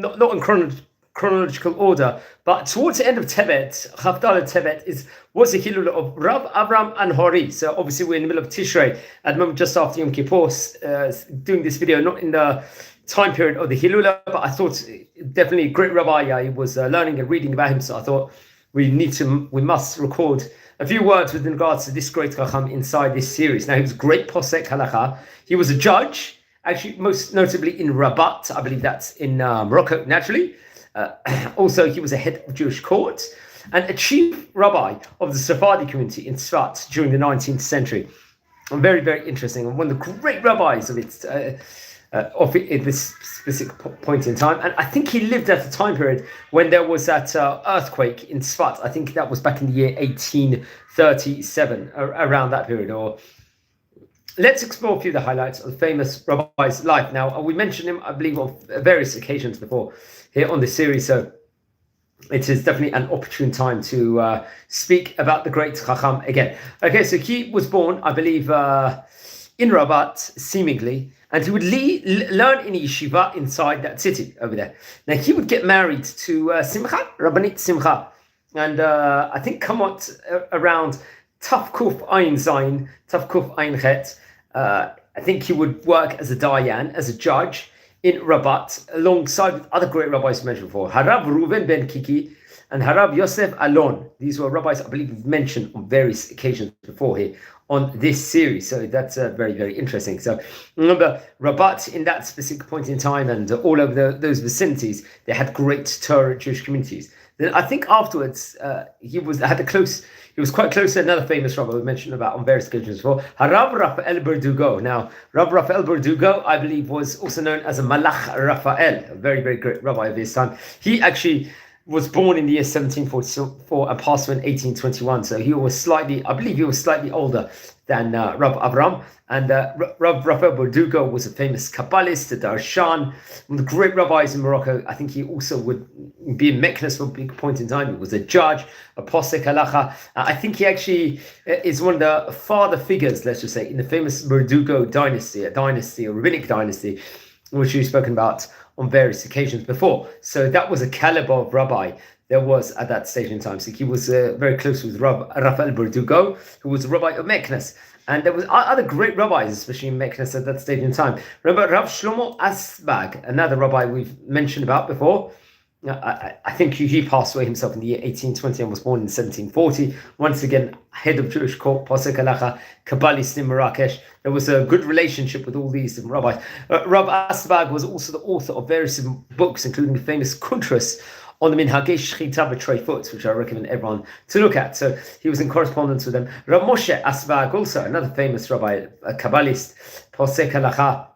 not in chronological order, but towards the end of Tevet, Chavdala Tevet was the Hilula of Rabbi Avraham Anhouri. So obviously we're in the middle of Tishrei at the moment, just after Yom Kippur, doing this video, not in the time period of the Hilula, but I thought definitely a great rabbi. He was learning and reading about him, so I thought we must record a few words with regards to this great Chacham inside this series. Now, he was a great Posek Halacha. He was a judge, actually most notably in Rabbaat. I believe that's in Morocco, naturally. Also, he was a head of Jewish court and a chief rabbi of the Sephardi community in Tzfat during the 19th century. And very, very interesting. And one of the great rabbis of this specific point in time. And I think he lived at a time period when there was that earthquake in Tzfat. I think that was back in the year 1837, around that period. Or let's explore a few of the highlights of the famous rabbi's life. Now, we mentioned him, I believe, on various occasions before here on this series, so it is definitely an opportune time to speak about the great Chacham again. Okay, so he was born, I believe, in Rabbaat, seemingly, and he would learn in a yeshiva inside that city over there. Now, he would get married to Simcha, Rabbanit Simcha, and I think come out around Taf Kuf Ein Zayin, Taf Kuf Ein Chet. I think he would work as a Dayan, as a judge, in Rabbaat, alongside with other great rabbis mentioned before, Harav Reuven ben Kiki and Harav Yosef Alon. These were rabbis I believe we've mentioned on various occasions before here on this series. So that's very, very interesting. So remember, Rabbaat in that specific point in time and all over those vicinities, they had great Torah Jewish communities. Then I think afterwards he was quite close to another famous rabbi we mentioned about on various occasions before, Harav Raphael Berdugo. Now, Rabbi Raphael Berdugo, I believe, was also known as a Malach Raphael, a very, very great rabbi of his time. He actually was born in the year 1744 and passed away in 1821. So he was slightly older than Rabbi Avraham. And Rabbi Raphael Berdugo was a famous Kabbalist, a Darshan, one of the great rabbis in Morocco. I think he also would be in Meknes for a big point in time. He was a judge, a Posek Halacha. I think he actually is one of the father figures, let's just say, in the famous Berdugo dynasty, a rabbinic dynasty, which we've spoken about on various occasions before. So that was a caliber of rabbi there was at that stage in time. So he was very close with Raphael Berdugo, who was a rabbi of Meknes. And there was other great rabbis, especially in Meknes at that stage in time. Remember Rav Shlomo Asbag, another rabbi we've mentioned about before. I think he passed away himself in the year 1820 and was born in 1740. Once again, head of Jewish court, Posek Halacha, Kabbalist in Marrakesh. There was a good relationship with all these rabbis. Rav Asbag was also the author of various books, including the famous Kuntras on the Minhagei Shechita B'Treifut, which I recommend everyone to look at. So he was in correspondence with them. Rav Moshe Asbag, also another famous rabbi, a Kabbalist, Posek Halacha,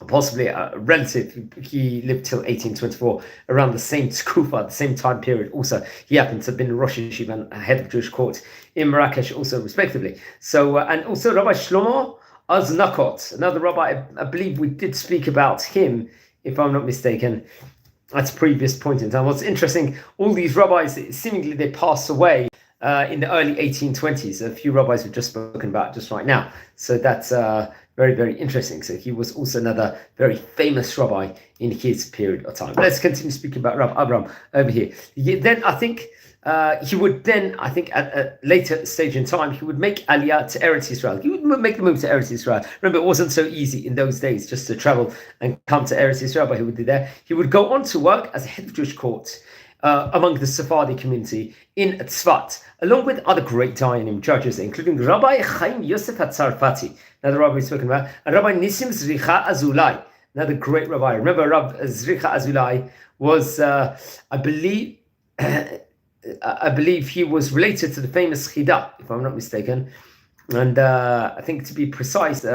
possibly a relative. He lived till 1824, around the same tkufa, the same time period. Also, he happened to have been Rosh Yeshiva and head of Jewish court in Marrakesh, also respectively. So, and also Rabbi Shlomo Aznakot, another rabbi. I believe we did speak about him, if I'm not mistaken, at a previous point in time. What's interesting, all these rabbis, seemingly they passed away in the early 1820s. A few rabbis we've just spoken about just right now. So that's very, very interesting. So he was also another very famous rabbi in his period of time. But let's continue speaking about Rabbi Avraham over here. Then I think he would then, I think at a later stage in time, he would make Aliyah to Eretz Israel. He would make the move to Eretz Israel. Remember, it wasn't so easy in those days just to travel and come to Eretz Israel, but he would do there. He would go on to work as a head of Jewish court among the Sephardi community in Tzfat, along with other great Dayanim judges, including Rabbi Chaim Yosef HaTzarfati, another rabbi we've spoken about, and Rabbi Nissim Zricha Azulai, another great rabbi. Remember, Rabbi Zricha Azulai was, I believe he was related to the famous Chida, if I'm not mistaken. And I think to be precise,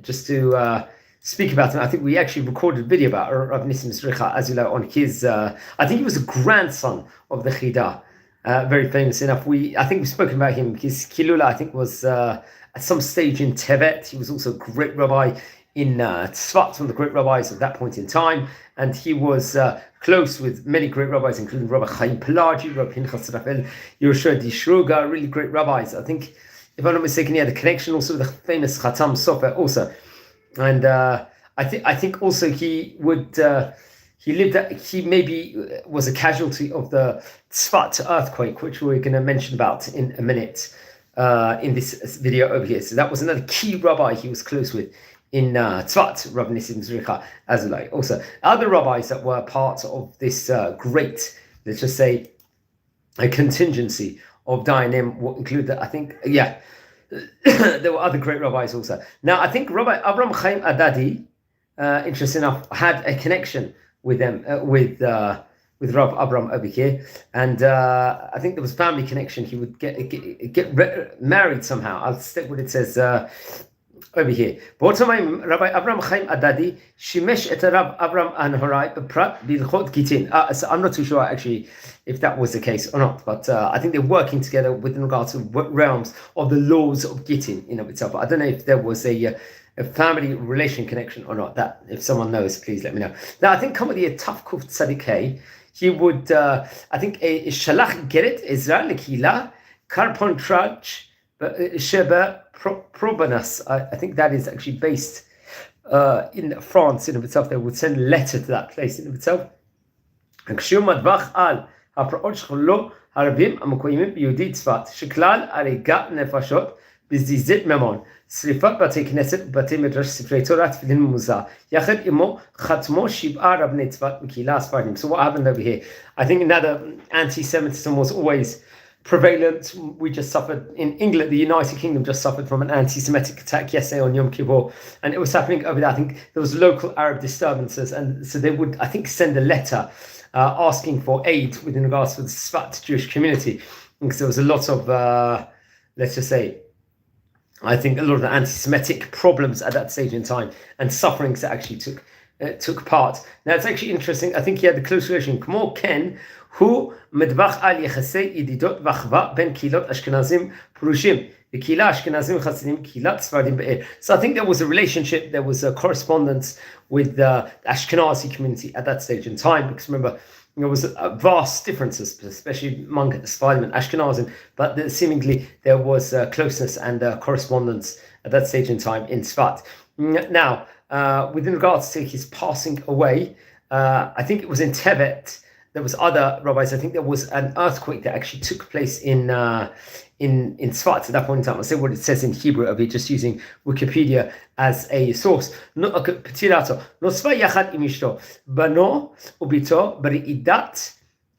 just to speak about him, I think we actually recorded a video about Rav Nissim Zricha Azulai on his, I think he was a grandson of the Chida, very famous enough. I think we've spoken about him. His Kilula, I think, was at some stage in Tevet. He was also a great rabbi in Tzfat, one of the great rabbis at that point in time. And he was close with many great rabbis, including Rabbi Chaim Pelagi, Rabbi Pinchas Raphael, Yehoshua Dishruga, really great rabbis. I think, if I'm not mistaken, he had a connection also with the famous Chatam Sofer also. And I think also he would he maybe was a casualty of the Tzfat earthquake, which we're going to mention about in a minute in this video over here. So that was another key rabbi he was close with in Tzfat, Rabbi Nissim Zricha Azulai. Also, other rabbis that were part of this great, let's just say, a contingency of Dayanim will include that. I think, there were other great rabbis also. Now, I think Rabbi Avraham Chaim Adadi, interesting enough, had a connection with them, with Rabbi Avraham over here, and I think there was family connection. He would get married somehow. I'll stick what it says over here. Rabbi Avraham Chaim Adadi shimesh et Rabbi Avraham Anhouri b'prat b'ilchot gitin. So I'm not too sure actually if that was the case or not, but I think they're working together with regard to realms of the laws of gitin in of itself. I don't know if there was a family relation connection or not. That if someone knows, please let me know. Now I think comedy a tough kuf tzadikei. He would I think a shalach geret Ezra lekila karpon trach sheba probanas. I think that is actually based in France in of itself. They would send a letter to that place in of itself. הפרעות שלו הרבים המקוימים ביהודי צפת, שכלל הריגת נפשות בזיזת ממון, שריפת בתי כנסת ובתי מדרש, ספרי תורה, תפילין ממוזר, יחד עמו חתמו 7 רבני צפת בקהילה הספרדים. So what happened over here? I think another anti-Semitism was always prevalent. We just suffered in England, the United Kingdom just suffered from an anti-Semitic attack yesterday on Yom Kippur, and it was happening over there. I think there was local Arab disturbances, and so they would, I think, send a letter asking for aid within regards to the Sfat Jewish community, because there was a lot of, let's just say, I think a lot of the anti-Semitic problems at that stage in time and sufferings that actually took part. Now it's actually interesting. I think he had the close relation. Kmo Ken, who medbach al yechasei ididot vachva ben kilot Ashkenazim Purushim. The Kila Ashkenazim Chasidim, Kila Tzfardim Be'er. So I think there was a relationship, there was a correspondence with the Ashkenazi community at that stage in time, because remember, there was vast differences, especially among Sephardim and Ashkenazim, but seemingly there was closeness and correspondence at that stage in time in Tzfat. Now, within regards to his passing away, I think it was in Tebet. There was other rabbis. I think there was an earthquake that actually took place in Tzfat at that point in time. I'll say what it says in Hebrew of it, just using Wikipedia as a source. Petirato. Nosva yachad imishto. Bano ubito bari'idat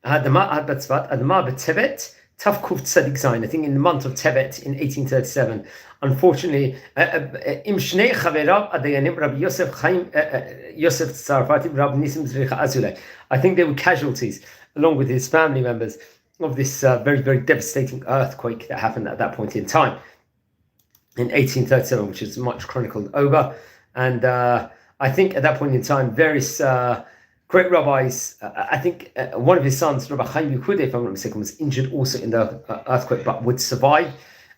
hadama ad Tzfat adama b'Tevet Tavkuf Tzadik Zayin. I think in the month of Tebet in 1837. Unfortunately, im shnei chaverav adayanim Rabbi Yosef Chaim Yosef Tzarfati Rabbi Nissim Zricha Azulai. I think they were casualties along with his family members of this very, very devastating earthquake that happened at that point in time in 1837, which is much chronicled over. And I think at that point in time, various great rabbis, I think one of his sons, Rabbi Chaim Yehuda, if I'm not mistaken, was injured also in the earthquake, but would survive.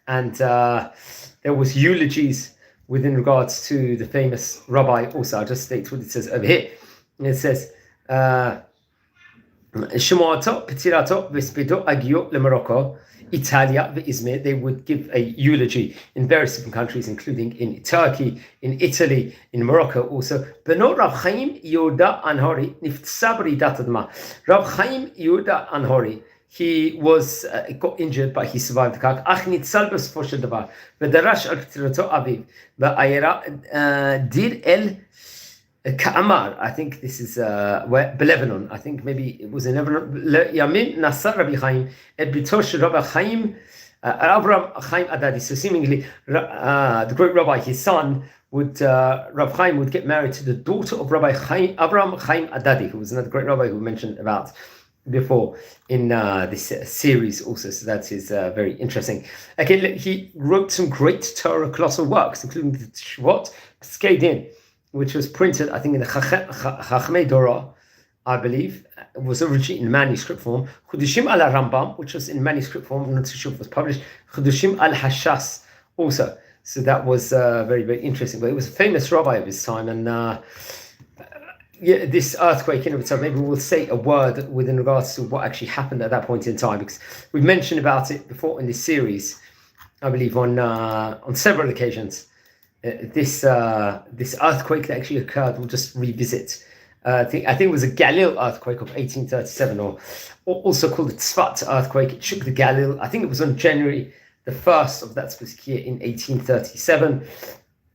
And there was eulogies within regards to the famous rabbi also. I'll just state what it says over here. And it says, Shema'ato, Petirato, Vespido, Agio, Morocco, Italia, Izmir. They would give a eulogy in various different countries, including in Turkey, in Italy, in Morocco also. Beno Rav Chaim Yehuda Anhouri, Niftsabri Datadma. Rav Chaim Yehuda Anhouri, he was got injured, but he survived the attack. Ach nitzal besofo shel davar, v'darash al ptirato aviv, v'ayera dir el Ka'amar. I think this is where Lebanon. I think maybe it was in Lebanon. Yamin Nasar Rabbi Chaim et bitosh Rabbi Chaim Avraham Chaim Adadi. So seemingly the great rabbi, his son, would Rabbi Chaim would get married to the daughter of Rabbi Chaim Avraham Chaim Adadi, who was another great rabbi who we mentioned about before in this series also. So that is very interesting. Okay, he wrote some great Torah colossal works, including the Shvot Pskei Din, which was printed, I think, in the Chachmei Dora, I believe. It was originally in manuscript form. Chudushim al Rambam, which was in manuscript form, I'm not too sure if it was published. Chudushim al Hashas also. So that was very, very interesting. But it was a famous rabbi of his time. And this earthquake in itself, maybe we'll say a word within regards to what actually happened at that point in time, because we've mentioned about it before in this series, I believe, on several occasions. This earthquake that actually occurred, we'll just revisit I think it was a Galil earthquake of 1837, or also called the Tzfat earthquake. It shook the Galil. I think it was on January the 1st of that specific year in 1837.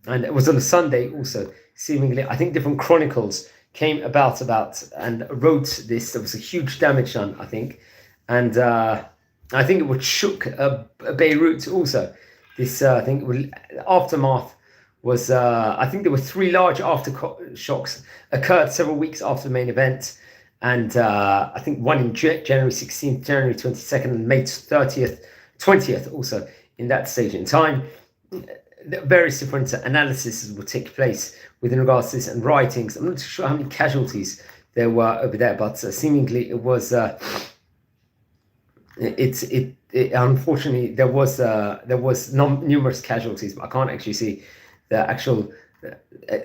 And it was on a Sunday also, seemingly. I think different chronicles came about and wrote this. There was a huge damage done, I think. And I think it would shook Beirut also. This, I think, aftermath was, I think there were 3 large aftershocks occurred several weeks after the main event. And I think one in January 16th, January 22nd, and May 30th, 20th also in that stage in time. Various different analyses would take place within regards to this and writings. I'm not too sure how many casualties there were over there, but seemingly it was, unfortunately there was numerous casualties, but I can't actually see the actual.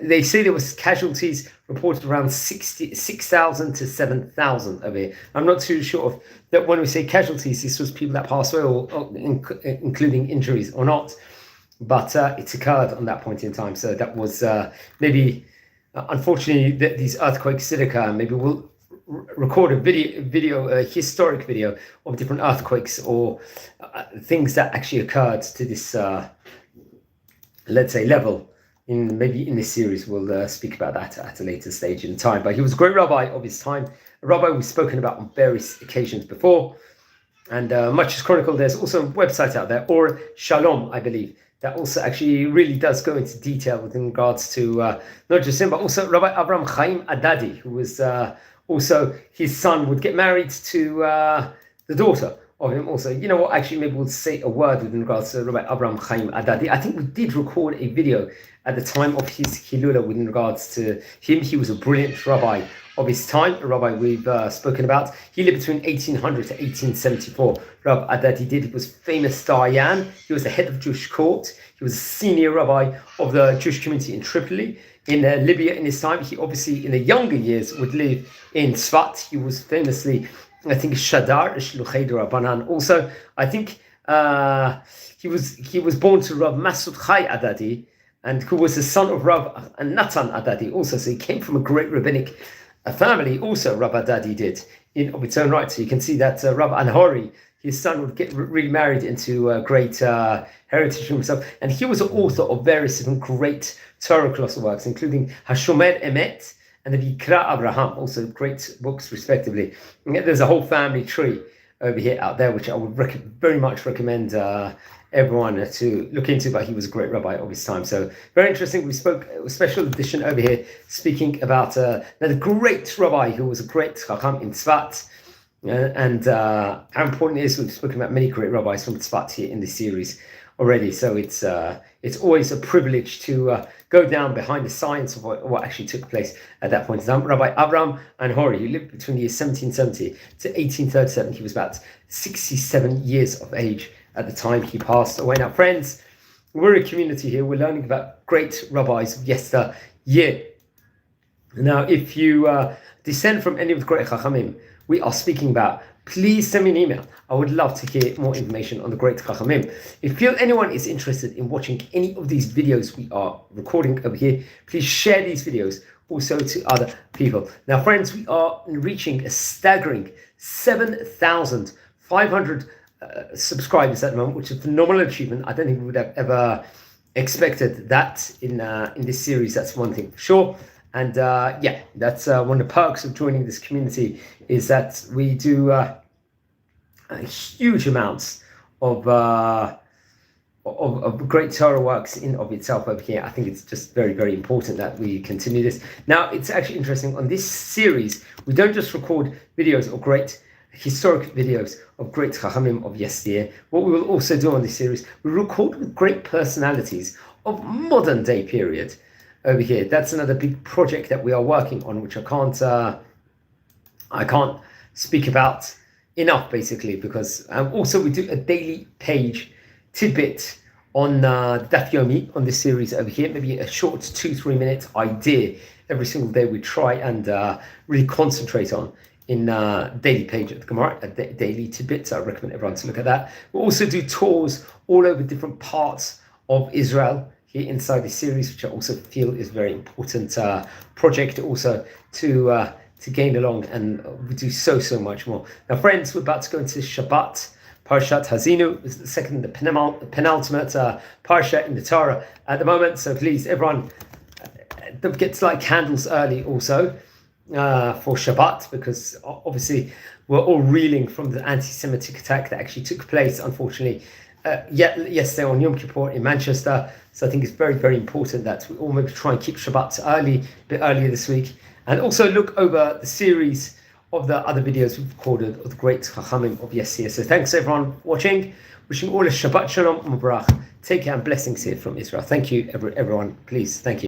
They say there was casualties reported around 6,000 to 7,000 over here. I'm not too sure of that when we say casualties, this was people that passed away, or including injuries or not. But it occurred on that point in time. So that was maybe, unfortunately, these earthquakes did occur. Maybe we'll record a historic video of different earthquakes or things that actually occurred to this, let's say, level. Maybe in this series, we'll speak about that at a later stage in time. But he was a great rabbi of his time, a rabbi we've spoken about on various occasions before. And much is chronicled. There's also a website out there, or Shalom, I believe, that also actually really does go into detail within regards to not just him, but also Rabbi Avraham Anhouri, who was also, his son would get married to the daughter of him also. You know what, actually maybe we'll say a word within regards to Rabbi Avraham Anhouri. I think we did record a video at the time of his Hilula within regards to him. He was a brilliant rabbi of his time, a rabbi we've spoken about. He lived between 1800 to 1874. Rabbi Anhouri was famous Dayan. He was the head of Jewish court. He was a senior rabbi of the Jewish community in Tripoli, in Libya in his time. He obviously, in the younger years, would live in Tzfat. He was famously, I think, Shadar, Shluchei Rabbanan. Also, I think he was born to Rav Masud Chai Anhouri, and who was the son of Rav Natan Anhouri also. So he came from a great rabbinic family. Also, Rav Anhouri did in of its own right. So you can see that Rav Anhouri, his son, would get remarried into great heritage for himself. And he was the author of various different great Torah colossal works, including Hashomer Emet and the Vikra Abraham, also great books respectively. And there's a whole family tree over here out there, which I would very much recommend everyone to look into, but he was a great rabbi of his time. So very interesting. We spoke a special edition over here speaking about another great rabbi who was a great chacham in Tzfat. And how important it is, we've spoken about many great rabbis from Tzfat here in this series already. So it's always a privilege to go down behind the science of what actually took place at that point in time. Rabbi Avraham Anhouri, who lived between the years 1770 to 1837. He was about 67 years of age at the time he passed away. Now, friends, we're a community here. We're learning about great rabbis of yesteryear. Now, if you descend from any of the great chachamim we are speaking about, please send me an email. I would love to hear more information on the great chachamim. If you feel anyone is interested in watching any of these videos we are recording over here, please share these videos also to other people. Now, friends, we are reaching a staggering 7,500 subscribers at the moment, which is a phenomenal achievement. I don't think we would have ever expected that in this series. That's one thing for sure. And that's one of the perks of joining this community, is that we do huge amounts of great Torah works in of itself over here. I think it's just very, very important that we continue this. Now, it's actually interesting. On this series, we don't just record videos of great historic videos of great chachamim of yesteryear. What we will also do on this series, we record with great personalities of modern day period over here. That's another big project that we are working on, which I can't speak about enough, basically, because also we do a daily page tidbit on Daf Yomi on this series over here, maybe a short 2-3 minute idea every single day we try and really concentrate on in daily page of the Gemara, daily tidbits. I recommend everyone to look at that. We also do tours all over different parts of Israel here inside the series, which I also feel is a very important project also to gain along, and we do so much more. Now, friends, we're about to go into Shabbat. Parshat Hazinu is the penultimate parsha in the Torah at the moment. So please, everyone, don't forget to light candles early also for Shabbat, because obviously we're all reeling from the anti-Semitic attack that actually took place, unfortunately, yesterday on Yom Kippur in Manchester. So I think it's very important that we all maybe try and keep Shabbat a bit earlier this week, and also look over the series of the other videos we've recorded of the great Chachamim of yesterday. So thanks everyone for watching. Wishing all a Shabbat Shalom Mubarach. Take care and blessings here from Israel. Thank you everyone. Please, thank you.